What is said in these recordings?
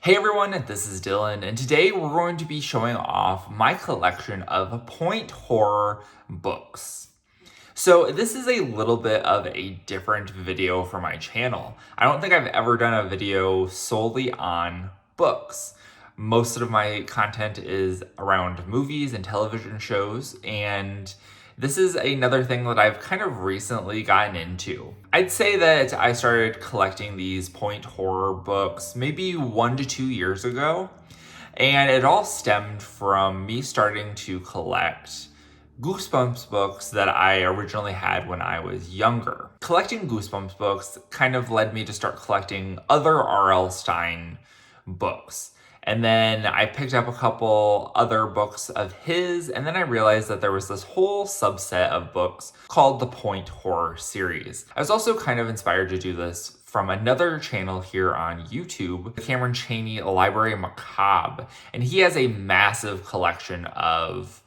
Hey everyone, this is Dylan, and today we're going to be showing off my collection of point horror books. So this is a little bit of a different video for my channel. I don't think I've ever done a video solely on books. Most of my content is around movies and television shows, and this is another thing that I've kind of recently gotten into. I'd say that I started collecting these point horror books maybe 1 to 2 years ago, and it all stemmed from me starting to collect Goosebumps books that I originally had when I was younger. Collecting Goosebumps books kind of led me to start collecting other R.L. Stine books. And then I picked up a couple other books of his, and then I realized that there was this whole subset of books called the Point Horror series. I was also kind of inspired to do this from another channel here on YouTube, the Chaney Library Macabre, and he has a massive collection of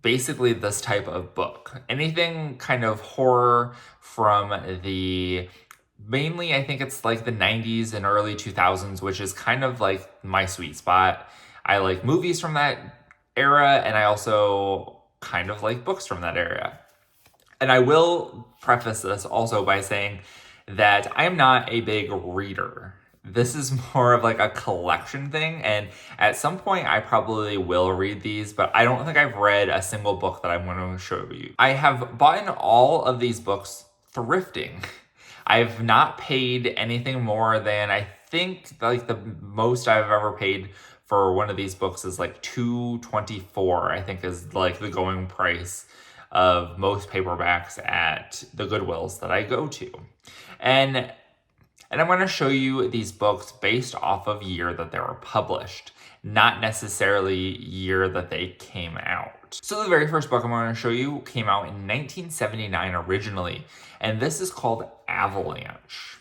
basically this type of book. Anything kind of horror from the mainly, I think it's like the 90s and early 2000s, which is kind of like my sweet spot. I like movies from that era, and I also kind of like books from that era. And I will preface this also by saying that I am not a big reader. This is more of like a collection thing, and at some point I probably will read these, but I don't think I've read a single book that I'm going to show you. I have bought all of these books thrifting. I've not paid anything more than, I think like the most I've ever paid for one of these books is like $2.24, I think is like the going price of most paperbacks at the Goodwills that I go to. And I'm going to show you these books based off of year that they were published, not necessarily year that they came out. So the very first book I'm going to show you came out in 1979 originally, and this is called Avalanche.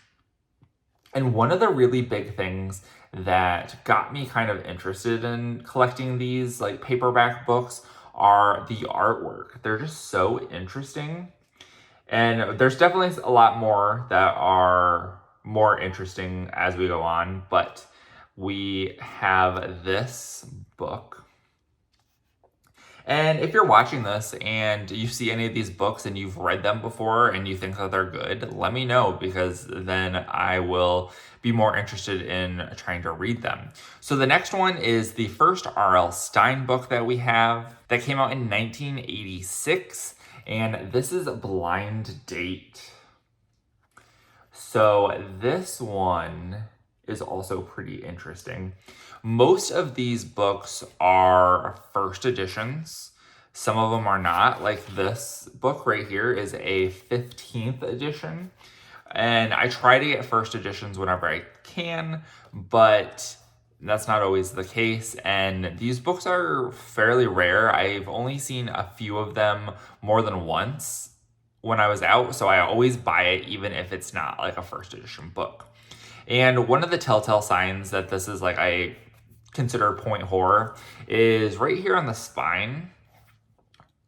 And one of the really big things that got me kind of interested in collecting these like paperback books are the artwork. They're just so interesting. And there's definitely a lot more that are more interesting as we go on, but we have this book. And if you're watching this and you see any of these books and you've read them before and you think that they're good, let me know, because then I will be more interested in trying to read them. So the next one is the first R.L. Stine book that we have that came out in 1986, and this is Blind Date. So this one is also pretty interesting. Most of these books are first editions. Some of them are not. Like this book right here is a 15th edition. And I try to get first editions whenever I can, but that's not always the case. And these books are fairly rare. I've only seen a few of them more than once when I was out, so I always buy it even if it's not like a first edition book. And one of the telltale signs that this is like I consider point horror is right here on the spine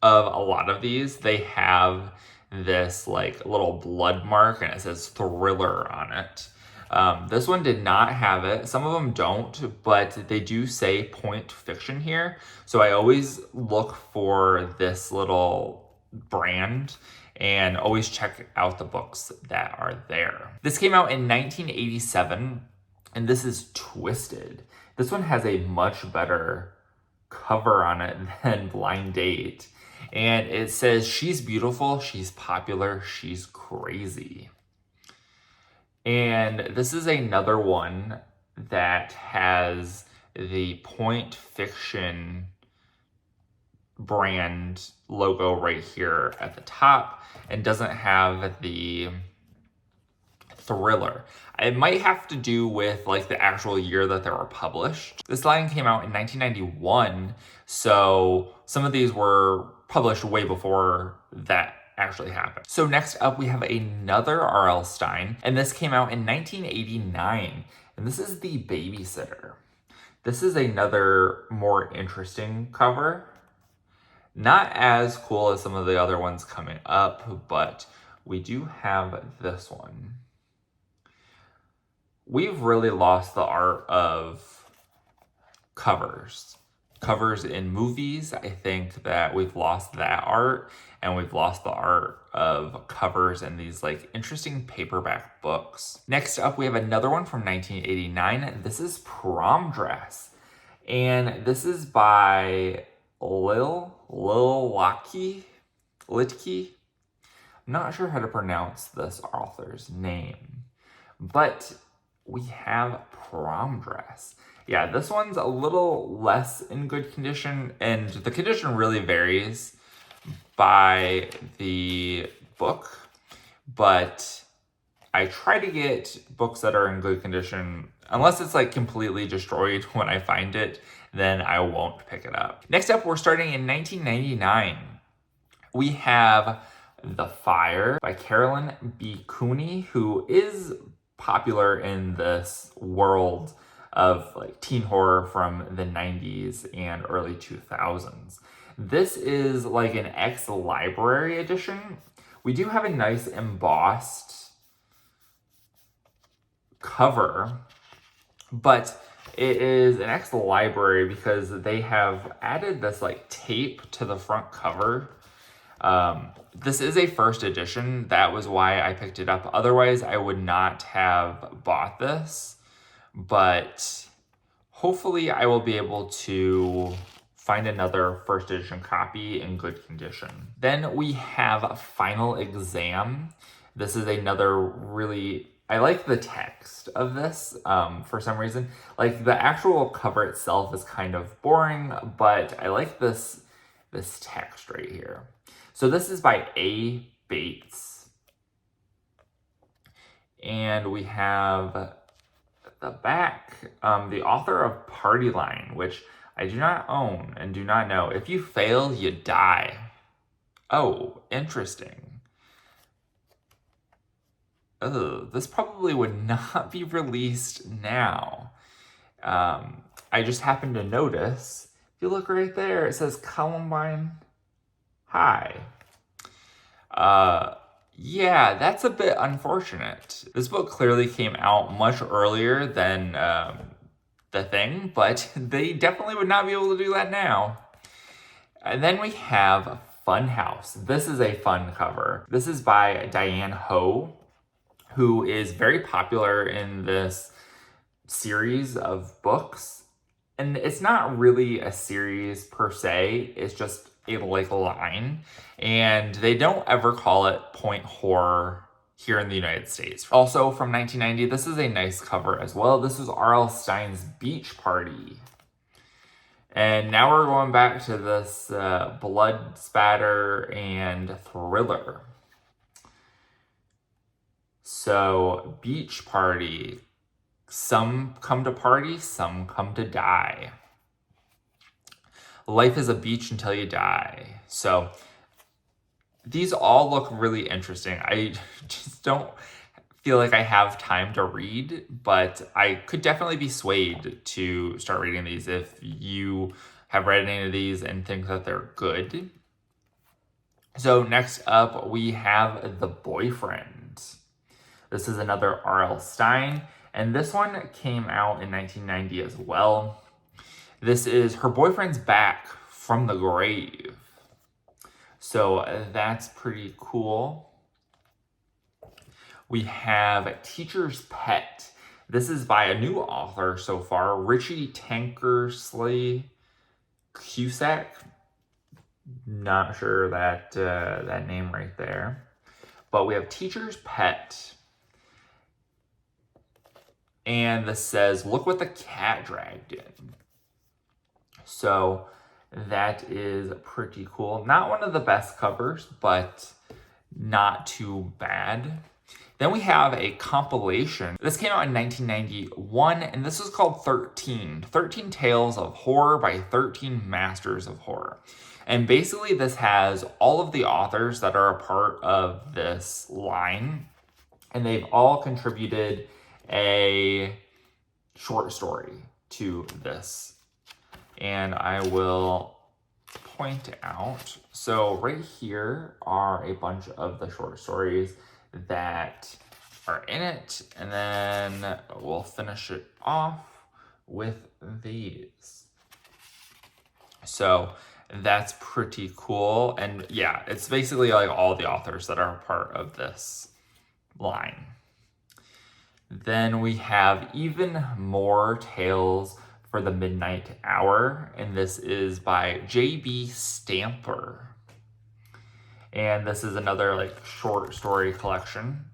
of a lot of these. They have this like little blood mark and it says thriller on it. This one did not have it. Some of them don't, but they do say point fiction here. So I always look for this little brand and always check out the books that are there. This came out in 1987, and this is Twisted. This one has a much better cover on it than Blind Date. And it says, she's beautiful, she's popular, she's crazy. And this is another one that has the Point Fiction brand logo right here at the top and doesn't have the thriller. It might have to do with like the actual year that they were published. This line came out in 1991, so some of these were published way before that actually happened. So next up we have another R.L. Stine, and this came out in 1989, and this is The Babysitter. This is another more interesting cover. Not as cool as some of the other ones coming up, but we do have this one. we've really lost the art of covers. Covers in movies, I think that we've lost that art, and we've lost the art of covers in these like interesting paperback books. Next up, we have another one from 1989. This is Prom Dress. And this is by Lil Litke. I'm not sure how to pronounce this author's name, but we have Prom Dress. Yeah, this one's a little less in good condition, and the condition really varies by the book, but I try to get books that are in good condition. Unless it's like completely destroyed when I find it, then I won't pick it up. Next up, we're starting in 1999. We have The Fire by Carolyn B. Cooney, who is popular in this world of like teen horror from the 90s and early 2000s. This is like an ex-library edition. We do have a nice embossed cover, but it is an ex-library because they have added this like tape to the front cover. This is a first edition. That was why I picked it up. Otherwise, I would not have bought this, but hopefully I will be able to find another first edition copy in good condition. Then we have Final Exam. This is another really, I like the text of this for some reason. Like the actual cover itself is kind of boring, but I like this text right here. So this is by A. Bates. And we have the back, the author of Party Line, which I do not own and do not know. If you fail, you die. Oh, interesting. Oh, this probably would not be released now. I just happened to notice, if you look right there, it says Columbine High. Yeah, that's a bit unfortunate. This book clearly came out much earlier than The Thing, but they definitely would not be able to do that now. And then we have Funhouse. This is a fun cover. This is by Diane Ho, who is very popular in this series of books. And it's not really a series per se, it's just a like line. And they don't ever call it point horror here in the United States. Also from 1990, this is a nice cover as well. This is R.L. Stine's Beach Party. And now we're going back to this blood spatter and thriller. So, Beach Party. Some come to party, some come to die. Life is a beach until you die. So, these all look really interesting. I just don't feel like I have time to read, but I could definitely be swayed to start reading these if you have read any of these and think that they're good. So next up, we have The Boyfriend. This is another R.L. Stine, and this one came out in 1990 as well. This is Her Boyfriend's Back from the Grave. So that's pretty cool. We have Teacher's Pet. This is by a new author so far, Richie Tankersley Cusack. Not sure that that name right there. But we have Teacher's Pet. And this says, look what the cat dragged in. So that is pretty cool. Not one of the best covers, but not too bad. Then we have a compilation. This came out in 1991, and this is called 13 Tales of Horror by 13 Masters of Horror. And basically this has all of the authors that are a part of this line, and they've all contributed a short story to this. And I will point out, so right here are a bunch of the short stories that are in it. And then we'll finish it off with these. So that's pretty cool. And yeah, it's basically like all the authors that are a part of this line. Then we have Even More Tales for the Midnight Hour, and this is by J.B. Stamper. And this is another like short story collection,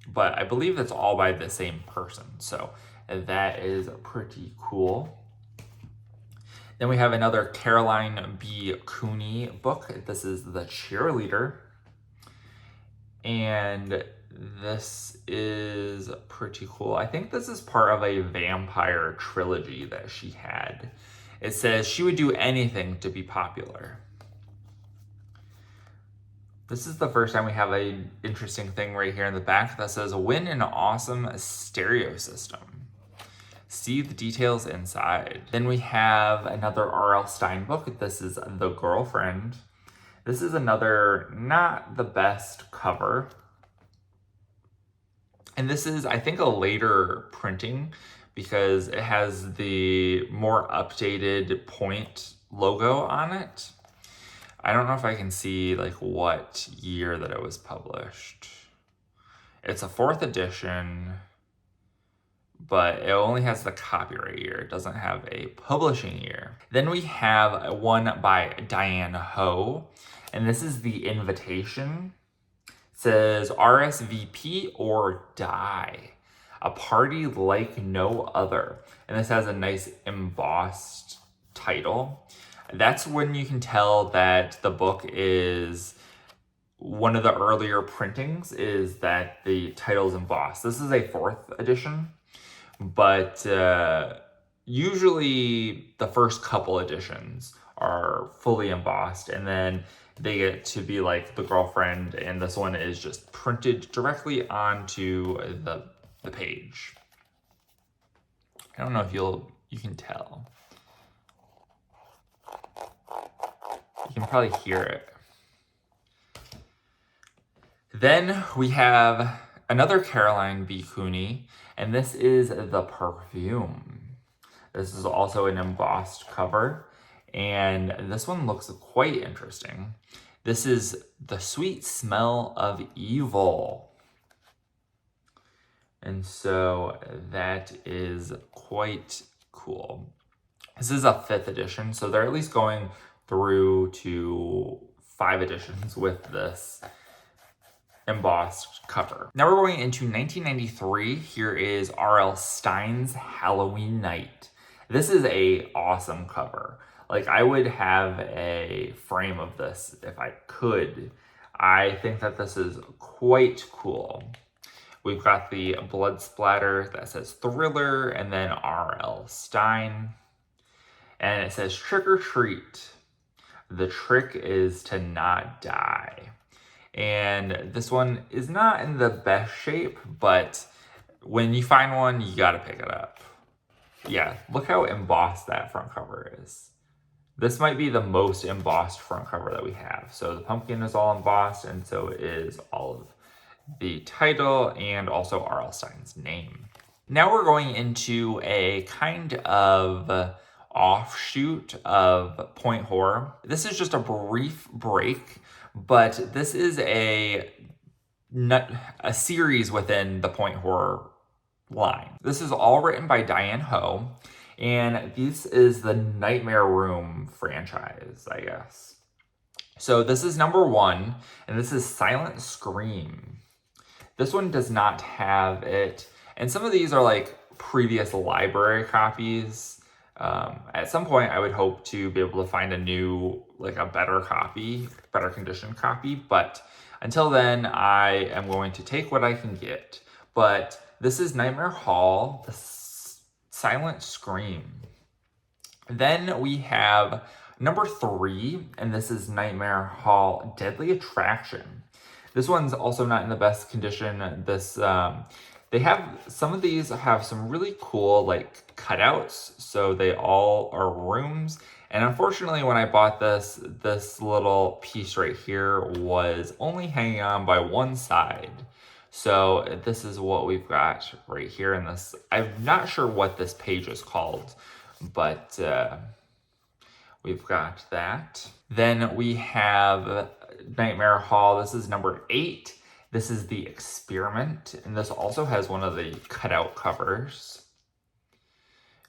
but I believe it's all by the same person. So that is pretty cool. Then we have another Caroline B. Cooney book. This is The Cheerleader. And this is pretty cool. I think this is part of a vampire trilogy that she had. It says she would do anything to be popular. This is the first time we have an interesting thing right here in the back that says, win an awesome stereo system. See the details inside. Then we have another R.L. Stine book. This is The Girlfriend. This is another not the best cover. And this is, I think, a later printing because it has the more updated Point logo on it. I don't know if I can see like what year that it was published. It's a 4th edition, but it only has the copyright year. It doesn't have a publishing year. Then we have one by Diane Ho, and this is The Invitation. It says RSVP or die, a party like no other. And this has a nice embossed title. That's when you can tell that the book is one of the earlier printings, is that the title's embossed. This is a 4th edition. But usually the first couple editions are fully embossed, and then they get to be like The Girlfriend, and this one is just printed directly onto the page. I don't know if you can tell. You can probably hear it. Then we have another Caroline B. Cooney, and this is The Perfume. This is also an embossed cover, and this one looks quite interesting. This is The Sweet Smell of Evil. And so that is quite cool. This is a 5th edition, so they're at least going through to 5 editions with this embossed cover. Now we're going into 1993. Here is R.L. Stine's Halloween Night. This is a awesome cover. Like, I would have a frame of this if I could. I think that this is quite cool. We've got the blood splatter that says Thriller and then R.L. Stine. And it says trick or treat. The trick is to not die. And this one is not in the best shape, but when you find one, you gotta pick it up. Yeah, look how embossed that front cover is. This might be the most embossed front cover that we have. So the pumpkin is all embossed, and so is all of the title and also R.L. Stine's name. Now we're going into a kind of offshoot of Point Horror. This is just a brief break, but this is a series within the Point Horror line. This is all written by Diane Ho, and this is the Nightmare Room franchise, I guess. So this is number 1, and this is Silent Scream. This one does not have it, and some of these are like previous library copies. At some point, I would hope to be able to find a new, like a better copy, better condition copy. But until then, I am going to take what I can get. But this is Nightmare Hall, the Silent Scream. Then we have number 3, and this is Nightmare Hall, Deadly Attraction. This one's also not in the best condition. This they have, some of these have some really cool like cutouts, so they all are rooms. And unfortunately, when I bought this little piece right here was only hanging on by one side. So this is what we've got right here in this. I'm not sure what this page is called, but we've got that. Then we have Nightmare Hall. This is number 8. This is The Experiment, and this also has one of the cutout covers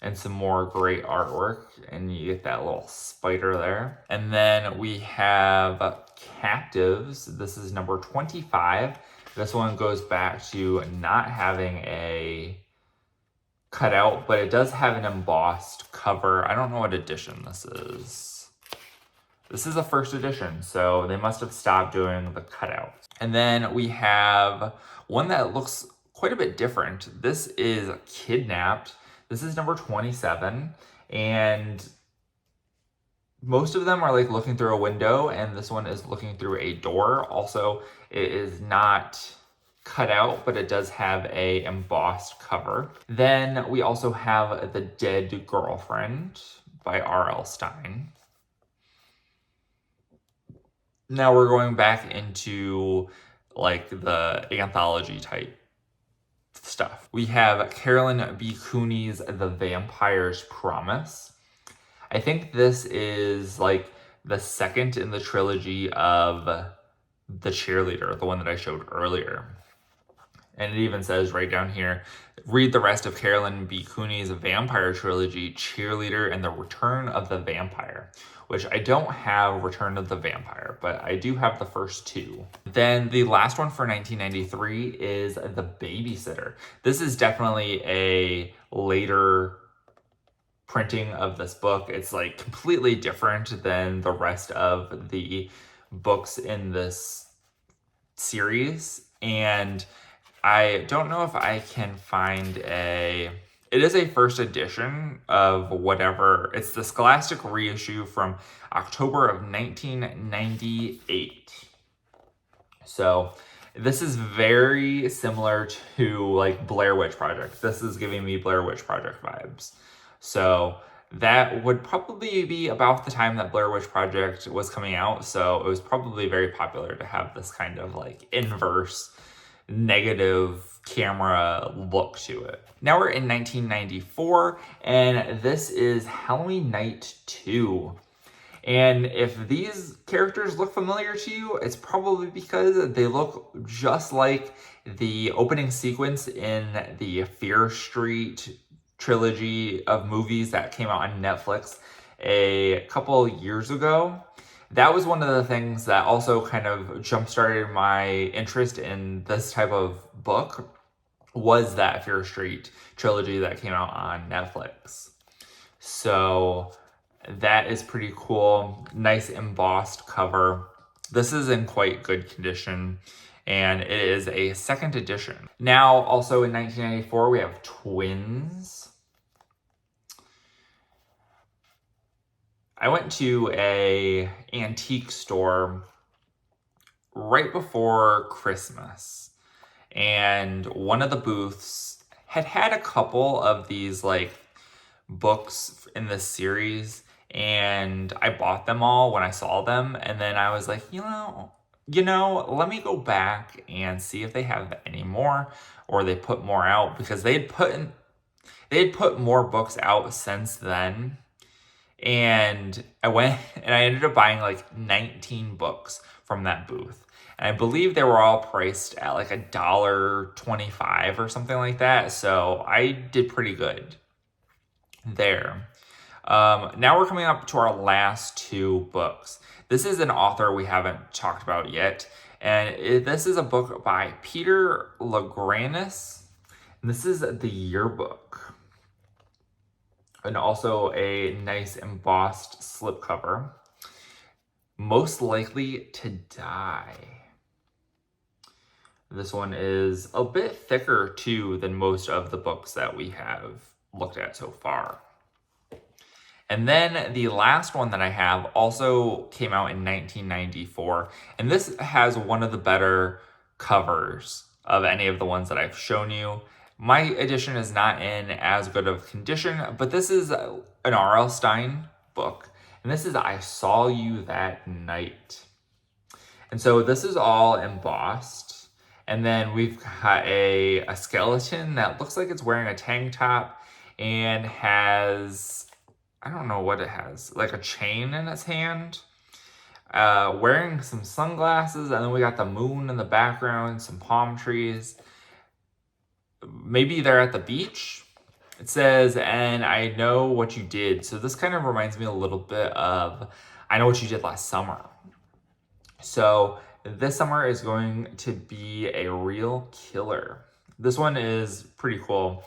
and some more great artwork, and you get that little spider there. And then we have Captives. This is number 25. This one goes back to not having a cutout, but it does have an embossed cover. I don't know what edition this is. This is a first edition, so they must have stopped doing the cutout. And then we have one that looks quite a bit different. This is Kidnapped. This is number 27, and most of them are like looking through a window, and this one is looking through a door. Also, it is not cut out, but it does have a embossed cover. Then we also have The Dead Girlfriend by R.L. Stine. Now we're going back into like the anthology type stuff. We have Carolyn B. Cooney's The Vampire's Promise. I think this is like the second in the trilogy of The Cheerleader, the one that I showed earlier. And it even says right down here, read the rest of Carolyn B. Cooney's Vampire Trilogy, Cheerleader, and The Return of the Vampire, which I don't have Return of the Vampire, but I do have the first 2. Then the last one for 1993 is The Babysitter. This is definitely a later printing of this book. It's like completely different than the rest of the books in this series, and I don't know if I can find it is a first edition of whatever. It's the Scholastic reissue from October of 1998. So this is very similar to like Blair Witch Project. This is giving me Blair Witch Project vibes. So that would probably be about the time that Blair Witch Project was coming out. So it was probably very popular to have this kind of like inverse negative camera look to it. Now we're in 1994, and this is Halloween Night 2. And if these characters look familiar to you, it's probably because they look just like the opening sequence in the Fear Street trilogy of movies that came out on Netflix a couple years ago. That was one of the things that also kind of jump-started my interest in this type of book, was that Fear Street trilogy that came out on Netflix. So that is pretty cool. Nice embossed cover. This is in quite good condition, and it is a second edition. Now, also in 1994, we have Twins. I went to a antique store right before Christmas, and one of the booths had a couple of these like books in this series, and I bought them all when I saw them, and then I was like, you know, let me go back and see if they have any more, or they put more out, because they had put more books out since then. And I went and I ended up buying like 19 books from that booth. And I believe they were all priced at like $1.25 or something like that. So I did pretty good there. Now we're coming up to our last 2 books. This is an author we haven't talked about yet. And this is a book by Peter Lagranis. And this is the yearbook. And also a nice embossed slipcover. Most Likely to Die. This one is a bit thicker too than most of the books that we have looked at so far. And then the last one that I have also came out in 1994. And this has one of the better covers of any of the ones that I've shown you. My edition is not in as good of condition, but this is an R.L. Stine book, and this is I Saw You That Night. And so this is all embossed, And then we've got a skeleton that looks like it's wearing a tank top and has, I don't know what it has, like a chain in its hand. Wearing some sunglasses, and then we got the moon in the background, some palm trees. Maybe they're at the beach. It says, and I know what you did. So this kind of reminds me a little bit of I Know What You Did Last Summer. So this summer is going to be a real killer. This one is pretty cool,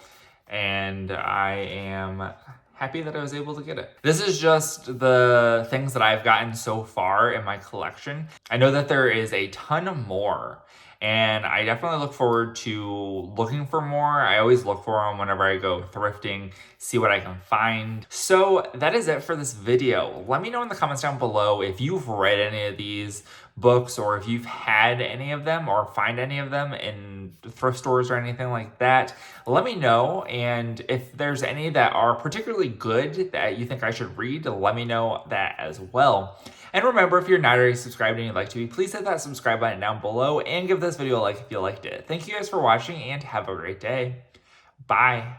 and I am happy that I was able to get it. This is just the things that I've gotten so far in my collection. I know that there is a ton more, and I definitely look forward to looking for more. I always look for them whenever I go thrifting, see what I can find. So that is it for this video. Let me know in the comments down below if you've read any of these books, or if you've had any of them or find any of them in thrift stores or anything like that. Let me know, and if there's any that are particularly good that you think I should read, let me know that as well. And remember, if you're not already subscribed and you'd like to be, please hit that subscribe button down below and give this video a like if you liked it. Thank you guys for watching, and have a great day. Bye.